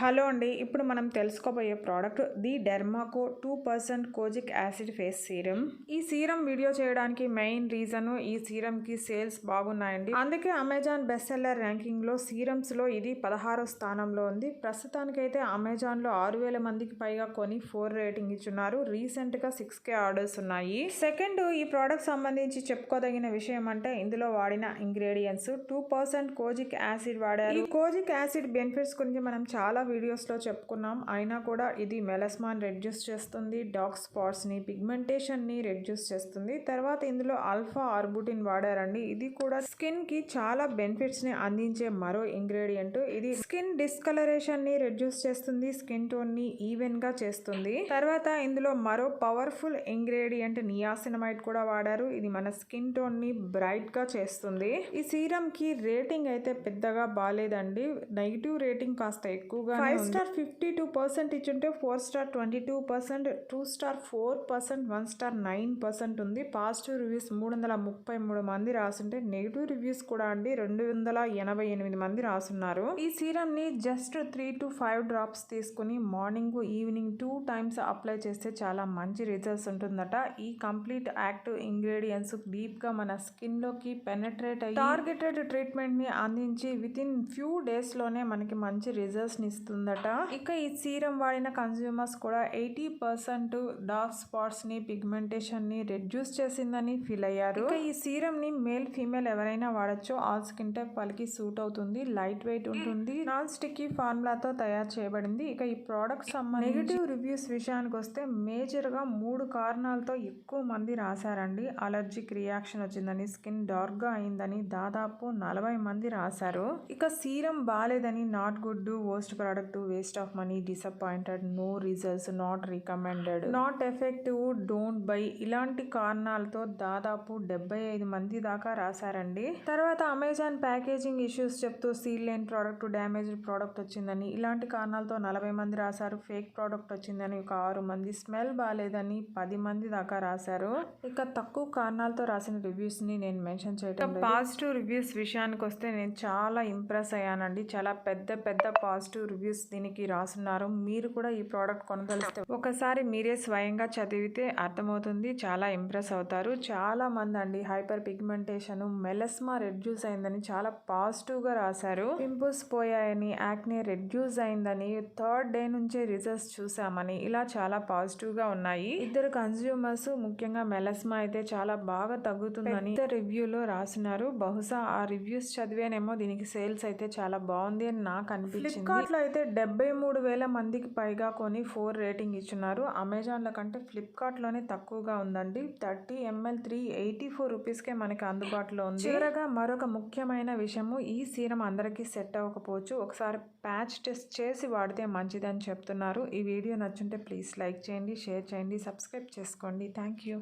Hello అండి. ఇప్పుడు మనం తెలుసుకోబోయే product the Derma Co 2% kojic acid face serum. ఈ సీరం వీడియో చేయడానికి మెయిన్ రీజన్ ఈ సీరంకి సేల్స్ బాగున్నాయండి. అందుకే అమెజాన్ బెస్ట్ సెల్లర్ ర్యాంకింగ్లో సీరమ్స్లో ఇది 16వ స్థానంలో ఉంది. ప్రస్తుతానికైతే అమెజాన్లో 6,000 మందికి పైగా కొని 4 రేటింగ్ ఇచ్చున్నారు. రీసెంట్గా 6K ఆర్డర్స్ ఉన్నాయి. సెకండ్, ఈ ప్రోడక్ట్ సంబంధించి చెప్పుకోదగిన విషయం అంటే ఇందులో వాడిన ఇంగ్రీడియంట్స్ 2% కోజిక్ యాసిడ్ వాడారు. ఈ కోజిక్ యాసిడ్ బెనిఫిట్స్ గురించి మనం చాలా వీడియోస్లో చెప్పుకున్నాం. అయినా కూడా ఇది మెలస్మాన్ రెడ్యూస్ చేస్తుంది, డార్క్ స్పాట్స్ని, పిగ్మెంటేషన్ని రెడ్యూస్ చేస్తుంది. తర్వాత ఇందులో ఆల్ఫా ఆర్బుటిన్ వాడారండి. ఇది కూడా స్కిన్కి చాలా బెనిఫిట్స్ని అందించే మరో ఇంగ్రీడియంట్. ఇది స్కిన్ డిస్కలరేషన్ని రెడ్యూస్ చేస్తుంది, స్కిన్ టోన్ని ఈవెన్గా చేస్తుంది. తర్వాత ఇందులో మరో పవర్ఫుల్ ఇంగ్రీడియంట్ నియాసినమైడ్ కూడా వాడారు. ఇది మన స్కిన్ టోన్ని బ్రైట్గా చేస్తుంది. ఈ సీరంకి రేటింగ్ అయితే పెద్దగా బాలేదండి. నెగిటివ్ రేటింగ్ కాస్త ఎక్కువగా 5 స్టార్ 52% ఇచ్చుంటే 4 స్టార్ 22%, 2 స్టార్ 4%, 1 స్టార్ 9% ఉంది. పాజిటివ్ రివ్యూస్ 333 మంది రాసుంటే నెగిటివ్ రివ్యూస్ కూడా అండి 288 మంది రాసున్నారు. ఈ సీరం ని జస్ట్ 3 to 5 డ్రాప్స్ తీసుకుని మార్నింగ్ ఈవినింగ్ 2 టైమ్స్ అప్లై చేస్తే చాలా మంచి రిజల్ట్స్ ఉంటుందట. ఈ కంప్లీట్ యాక్టివ్ ఇంగ్రీడియంట్స్ డీప్ గా మన స్కిన్ లోకి పెనట్రేట్ అయ్యి టార్గెటెడ్ ట్రీట్మెంట్ ని అందించి విత్ ఇన్ ఫ్యూ డేస్ లోనే మనకి మంచి రిజల్ట్స్ ని ఇస్తుందట. ఇక ఈ సీరం వాడిన కన్స్యూమర్స్ కూడా 80% డార్క్ స్పాట్స్ ని, పిగ్మెంటేషన్ ని రెడ్యూస్ చేసిందని ఫీల్ అయ్యారు. ఇక ఈ సీరం ని మేల్ ఫీమేల్ ఎవరైనా వాడచ్చు. ఆల్ స్కిన్ టైప్ వాళ్ళకి సూట్ అవుతుంది. లైట్ వెయిట్ ఉంటుంది. నాన్ స్టిక్కీ ఫార్ములాతో తయారు చేయబడింది. ఇక ఈ ప్రోడక్ట్ నెగిటివ్ రివ్యూస్ విషయానికి వస్తే మేజర్ గా 3 కారణాలతో ఎక్కువ మంది రాశారండి. అలర్జిక్ రియాక్షన్ వచ్చిందని, స్కిన్ డార్క్ గా అయిందని దాదాపు 40 మంది రాశారు. ఇక సీరం బాలేదని, not good, worst product, waste of money, disappointed, no results, not recommended, not effective, don't buy ఇలాంటి కారణాలతో దాదాపు 75 మంది దాకా రాశారండి. తర్వాత అమెజాన్ ప్యాకేజింగ్ ఇష్యూస్ చెప్తూ సీల్ లేని ప్రోడక్ట్, డ్యామేజ్డ్ ప్రోడక్ట్ వచ్చిందని ఇలాంటి కారణాలతో 40 మంది రాశారు. ఫేక్ ప్రోడక్ట్ వచ్చిందని ఒక 6 మంది, స్మెల్ బాలేదని 10 మంది దాకా రాశారు. ఇక తక్కువ కారణాలతో రాసిన రివ్యూస్ ని నేను మెన్షన్ చేయడం లేదు. పాజిటివ్ రివ్యూస్ విషయానికి వస్తే నేను చాలా ఇంప్రెస్ అయ్యానండి. చాలా పెద్ద పెద్ద పాజిటివ్ రివ్యూస్ దీనికి రాసున్నారు. మీరు కూడా ఈ ప్రోడక్ట్ కొనదలిస్తే ఒకసారి మీరే స్వయంగా చదివితే అర్థమవుతుంది. చాలా ఇంప్రెస్ అవుతారు. చాలా మంది అండి హైపర్ పిగ్మెంటేషన్, మెలస్మా రెడ్యూస్ అయిందని చాలా పాజిటివ్ గా రాశారు. పింపుల్స్ పోయాయని, యాక్నే రెడ్యూస్ అయిందని, 3rd డే నుంచే రిజల్ట్స్ చూసామని ఇలా చాలా పాజిటివ్ గా ఉన్నాయి. ఇద్దరు కన్స్యూమర్స్ ముఖ్యంగా మెలస్మా అయితే చాలా బాగా తగ్గుతుందని రివ్యూలో రాసినారు. బహుశా ఆ రివ్యూస్ చదివేనేమో దీనికి సేల్స్ అయితే చాలా బాగుంది అని నాకు అనిపించింది. ఫ్లిప్కార్ట్లో అయితే 73,000 మందికి పైగా కొని 4 రేటింగ్ ఇచ్చున్నారు. అమెజాన్ల కంటే ఫ్లిప్కార్ట్లోనే తక్కువగా ఉందండి. 30 ml 384 రూపీస్కే మనకి అందుబాటులో ఉంది. చివరగా మరొక ముఖ్యమైన విషయము, ఈ సీరం అందరికీ సెట్ అవ్వకపోవచ్చు. ఒకసారి ప్యాచ్ టెస్ట్ చేసి వాడితే మంచిదని చెప్తున్నారు. ఈ వీడియో నచ్చుంటే ప్లీజ్ లైక్ చేయండి, షేర్ చేయండి, సబ్స్క్రైబ్ చేసుకోండి. Thank you.